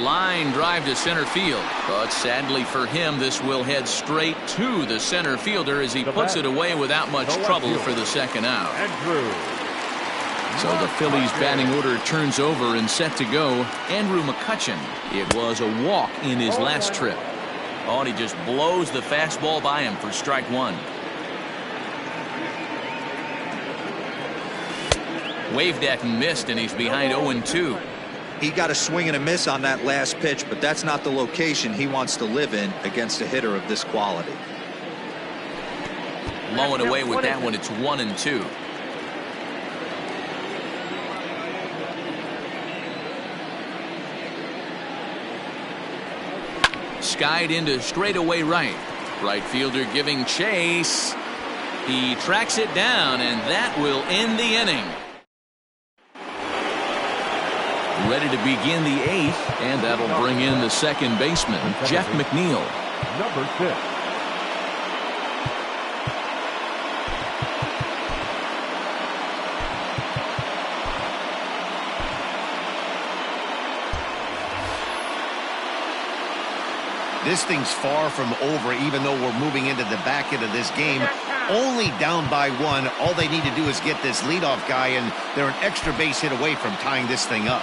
Line drive to center field, but sadly for him, this will head straight to the center fielder as he puts it away without much trouble for the second out. So the Phillies batting order turns over and set to go. Andrew McCutchen. It was a walk in his last trip. Oh, and he just blows the fastball by him for strike 1. Waved at and missed, and he's behind 0-2. He got a swing and a miss on that last pitch, but that's not the location he wants to live in against a hitter of this quality. Low and away with that one. It's 1-2. Skied into straightaway right. Right fielder giving chase. He tracks it down, and that will end the inning. Ready to begin the 8th, and that'll bring in the second baseman, Jeff McNeil. Number 6. This thing's far from over, even though we're moving into the back end of this game. Only down by 1. All they need to do is get this leadoff guy, and they're an extra base hit away from tying this thing up.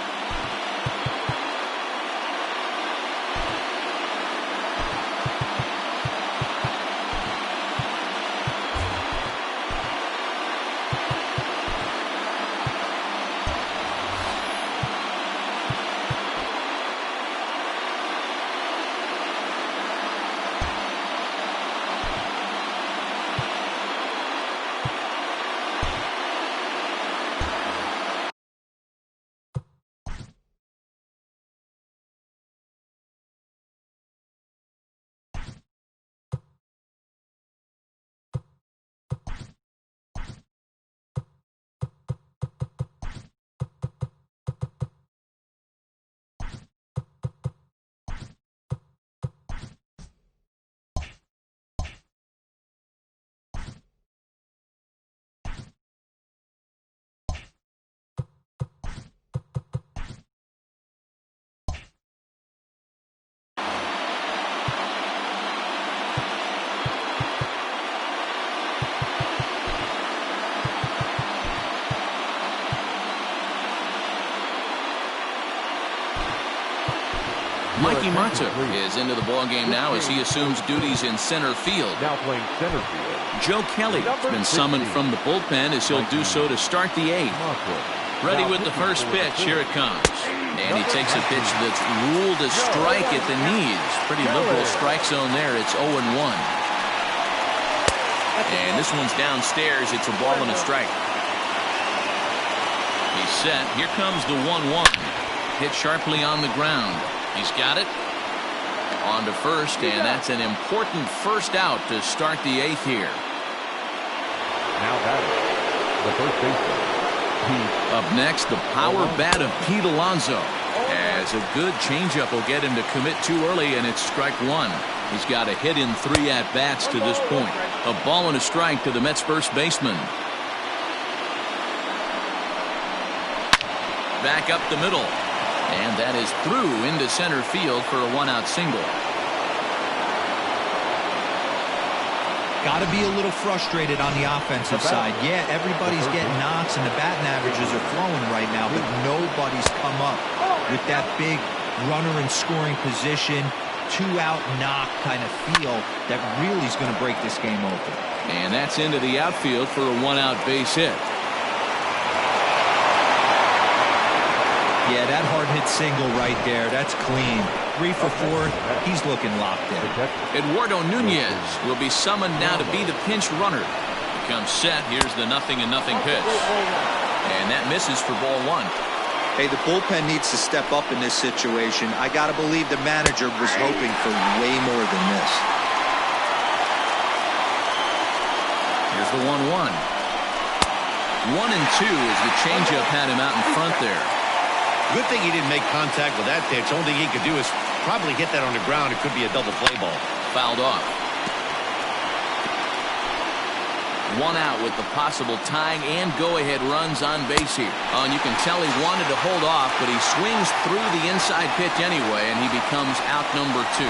Mikey Mata is into the ballgame now as he assumes duties in center field. Now playing center field. Joe Kelly has been summoned from the bullpen as he'll do so to start the 8th. Ready with the first pitch. Here it comes. And he takes a pitch that's ruled a strike at the knees. Pretty liberal strike zone there. It's 0-1. And this one's downstairs. It's a ball and a strike. He's set. Here comes the 1-1. Hit sharply on the ground. He's got it. On to first, and that's an important first out to start the 8th here. Now batting, the first baseman. Up next, the power bat of Pete Alonso. As a good changeup will get him to commit too early, and it's strike 1. He's got a hit in 3 at-bats to this point. A ball and a strike to the Mets first baseman. Back up the middle. And that is through into center field for a 1-out single. Got to be a little frustrated on the offensive side. Yeah, everybody's getting knocks and the batting averages are flowing right now, but nobody's come up with that big runner in scoring position, 2-out knock kind of feel that really is going to break this game open. And that's into the outfield for a 1-out base hit. Yeah, that hard hit single right there. That's clean. 3 for 4. He's looking locked in. Eduardo Nunez will be summoned now to be the pinch runner. He comes set. Here's the 0-0 pitch. And that misses for ball 1. Hey, the bullpen needs to step up in this situation. I got to believe the manager was hoping for way more than this. Here's the 1-1. 1-2 as the changeup had him out in front there. Good thing he didn't make contact with that pitch. Only thing he could do is probably hit that on the ground. It could be a double play ball. Fouled off. 1 out with the possible tying and go-ahead runs on base here. Oh, and you can tell he wanted to hold off, but he swings through the inside pitch anyway, and he becomes out number 2.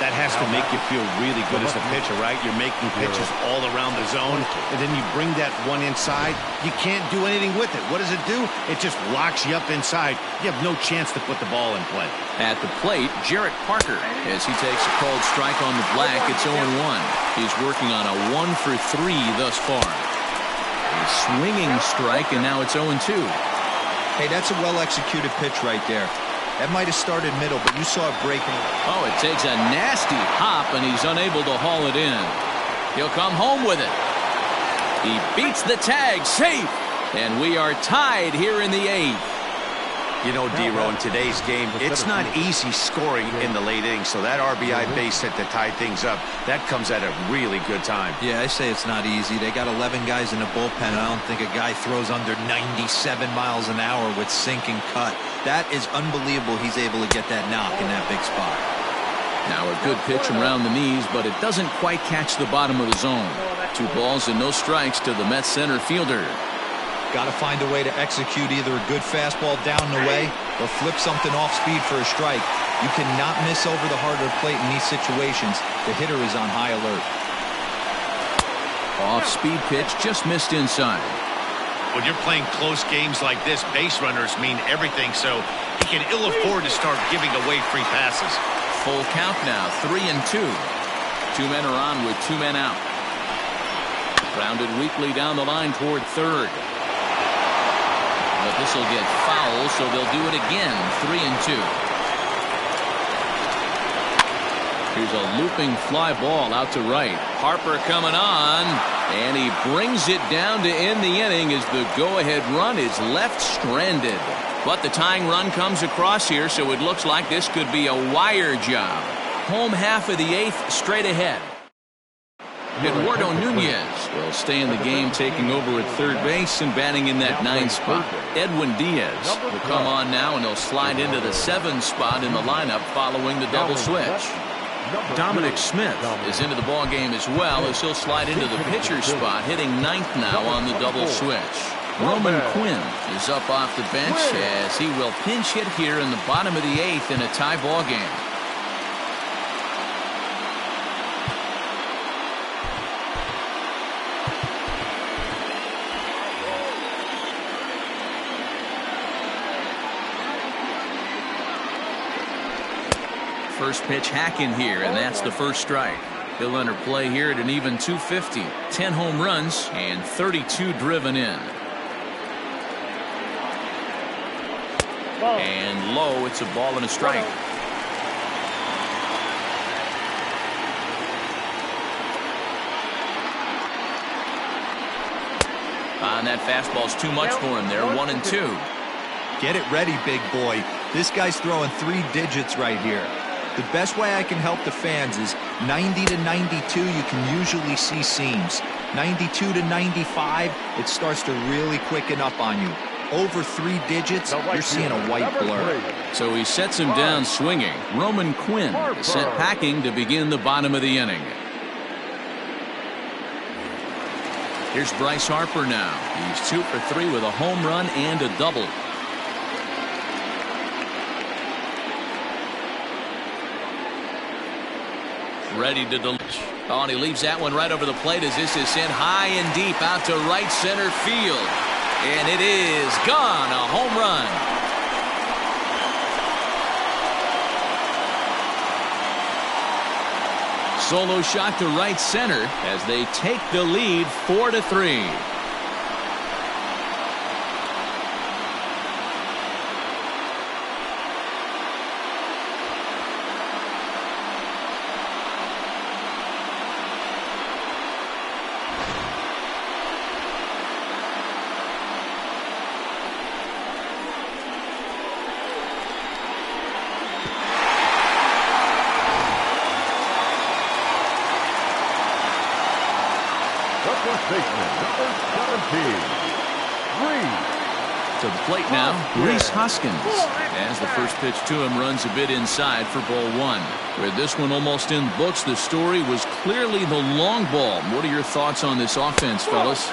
That has to make you feel really good as a pitcher, right? You're making pitches all around the zone, and then you bring that one inside. You can't do anything with it. What does it do? It just locks you up inside. You have no chance to put the ball in play. At the plate, Jarrett Parker, as he takes a called strike on the black. It's 0-1. He's working on a 1 for 3 thus far. A swinging strike, and now it's 0-2. Hey, that's a well-executed pitch right there. That might have started middle, but you saw it breaking. Oh, it takes a nasty hop, and he's unable to haul it in. He'll come home with it. He beats the tag, safe, and we are tied here in the 8th. You know, D-Row, in today's game, it's not easy scoring in the late innings, so that RBI base hit to tie things up, that comes at a really good time. Yeah, I say it's not easy. They got 11 guys in the bullpen. I don't think a guy throws under 97 miles an hour with sink and cut. That is unbelievable he's able to get that knock in that big spot. Now a good pitch around the knees, but it doesn't quite catch the bottom of the zone. 2 balls and no strikes to the Mets center fielder. Got to find a way to execute either a good fastball down the way or flip something off speed for a strike. You cannot miss over the heart of the plate in these situations. The hitter is on high alert. Off speed pitch just missed inside. When you're playing close games like this, base runners mean everything, so he can ill afford to start giving away free passes. Full count now, 3-2. 2 men are on with 2 men out. Grounded weakly down the line toward third. But this will get foul, so they'll do it again. 3-2. Here's a looping fly ball out to right. Harper coming on, and he brings it down to end the inning as the go-ahead run is left stranded. But the tying run comes across here, so it looks like this could be a wire job. Home half of the 8th straight ahead. Eduardo Nunez will stay in the game, taking over at third base and batting in that 9 spot. Edwin Diaz will come on now, and he'll slide into the 7 spot in the lineup following the double switch. Dominic Smith is into the ball game as well, as he'll slide into the pitcher spot, hitting 9th now on the double switch. Roman Quinn is up off the bench as he will pinch hit here in the bottom of the 8th in a tie ball game. first pitch hacking here, and that's the first strike. He'll enter play here at an even 250. 10 home runs and 32 driven in. And low, it's a ball and a strike. And that fastball's too much for him there. 1-2. Get it ready, big boy. This guy's throwing 3 digits right here. The best way I can help the fans is 90 to 92, you can usually see seams. 92 to 95, it starts to really quicken up on you. Over 3 digits, you're seeing a white blur. So he sets him down swinging. Roman Quinn is sent packing to begin the bottom of the inning. Here's Bryce Harper now. He's 2 for 3 with a home run and a double. Ready to deliver. Oh, and he leaves that one right over the plate as this is sent high and deep out to right center field. And it is gone. A home run. Solo shot to right center as they take the lead 4-3. To the plate now, Rhys Hoskins. As the first pitch to him runs a bit inside for ball 1. With this one almost in books, the story was clearly the long ball. What are your thoughts on this offense, fellas?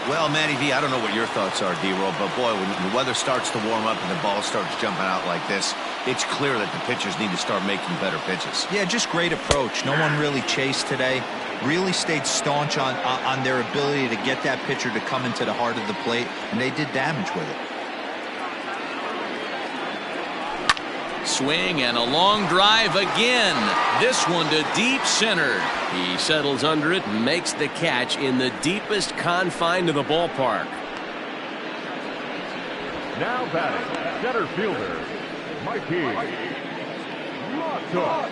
Well, Matty V, I don't know what your thoughts are, D-Roll, but boy, when the weather starts to warm up and the ball starts jumping out like this, it's clear that the pitchers need to start making better pitches. Yeah, just great approach. No one really chased today. Really stayed staunch on their ability to get that pitcher to come into the heart of the plate, and they did damage with it. Swing and a long drive again. This one to deep center. He settles under it and makes the catch in the deepest confine of the ballpark. Now batting, center fielder, Mikey Mata.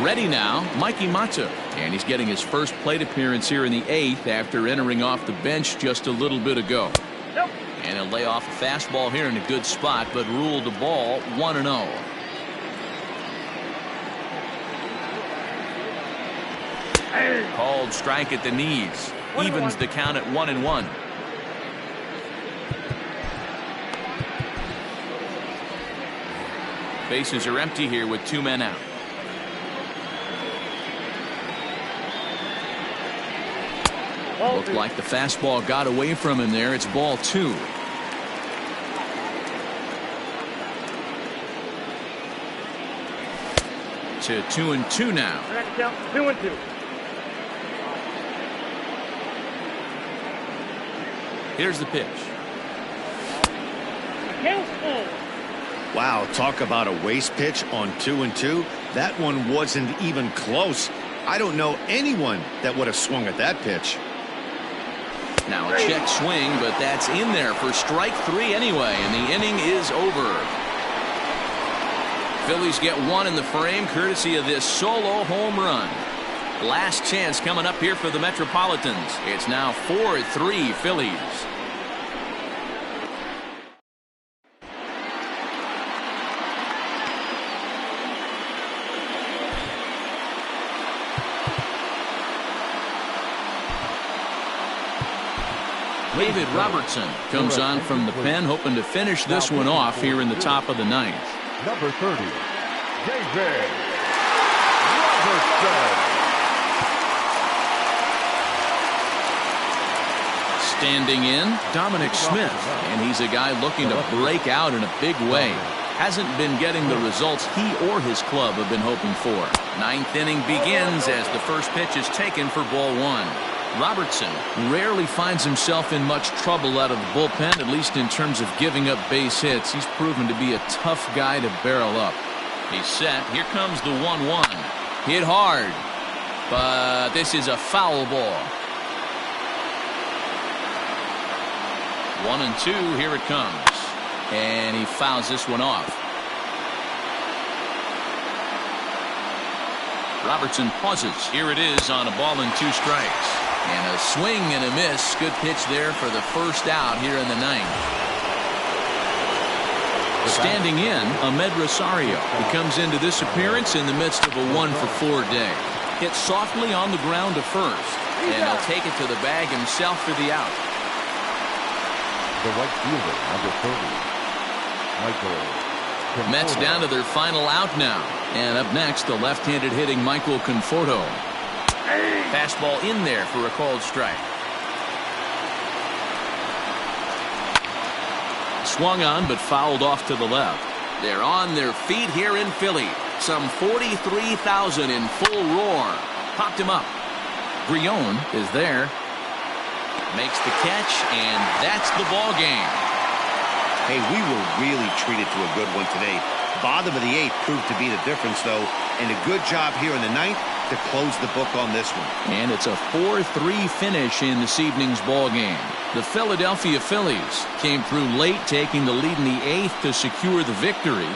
Ready now, Mikey Mata. And he's getting his first plate appearance here in the 8th after entering off the bench just a little bit ago. And he'll lay off a fastball here in a good spot, but ruled the ball 1-0. Called strike at the knees. Evens the count at 1-1. Bases are empty here with 2 men out. Looked like the fastball got away from him there. It's ball 2. To 2-2 now. 2-2. Here's the pitch. Wow, talk about a waste pitch on 2-2. That one wasn't even close. I don't know anyone that would have swung at that pitch. Now a check swing, but that's in there for strike 3 anyway, and the inning is over. Phillies get 1 in the frame courtesy of this solo home run. Last chance coming up here for the Metropolitans. It's now 4-3 Phillies. David Robertson comes on from the pen, hoping to finish this one off here in the top of the 9th. Number 30, David Robertson. Standing in, Dominic Smith, and he's a guy looking to break out in a big way. Hasn't been getting the results he or his club have been hoping for. 9th inning begins as the first pitch is taken for ball 1. 1-0 Robertson rarely finds himself in much trouble out of the bullpen, at least in terms of giving up base hits. He's proven to be a tough guy to barrel up. He's set. Here comes the 1-1. Hit hard, but this is a foul ball. 1-2. Here it comes, and he fouls this one off. Robertson pauses. Here it is on a ball and 2 strikes. And a swing and a miss. Good pitch there for the first out here in the 9th. Standing in, Ahmed Rosario. He comes into this appearance in the midst of a 1-for-4 day. Hit softly on the ground to first. And he'll take it to the bag himself for the out. The right fielder, number 30, Michael. Mets down to their final out now. And up next, the left-handed hitting Michael Conforto. Fastball in there for a called strike. Swung on but fouled off to the left. They're on their feet here in Philly. Some 43,000 in full roar. Popped him up. Grion is there. Makes the catch, and that's the ball game. Hey, we were really treated to a good one today. Bottom of the 8th proved to be the difference, though, and a good job here in the 9th to close the book on this one. And it's a 4-3 finish in this evening's ball game. The Philadelphia Phillies came through late, taking the lead in the 8th to secure the victory.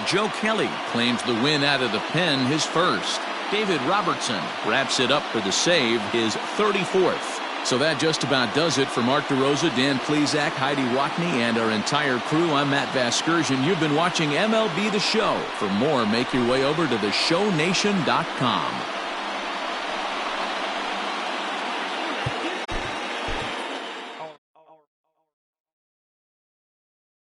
Joe Kelly claims the win out of the pen, his first. David Robertson wraps it up for the save, his 34th. So that just about does it for Mark DeRosa, Dan Plesac, Heidi Watney, and our entire crew. I'm Matt Vasgersian. You've been watching MLB The Show. For more, make your way over to theshownation.com.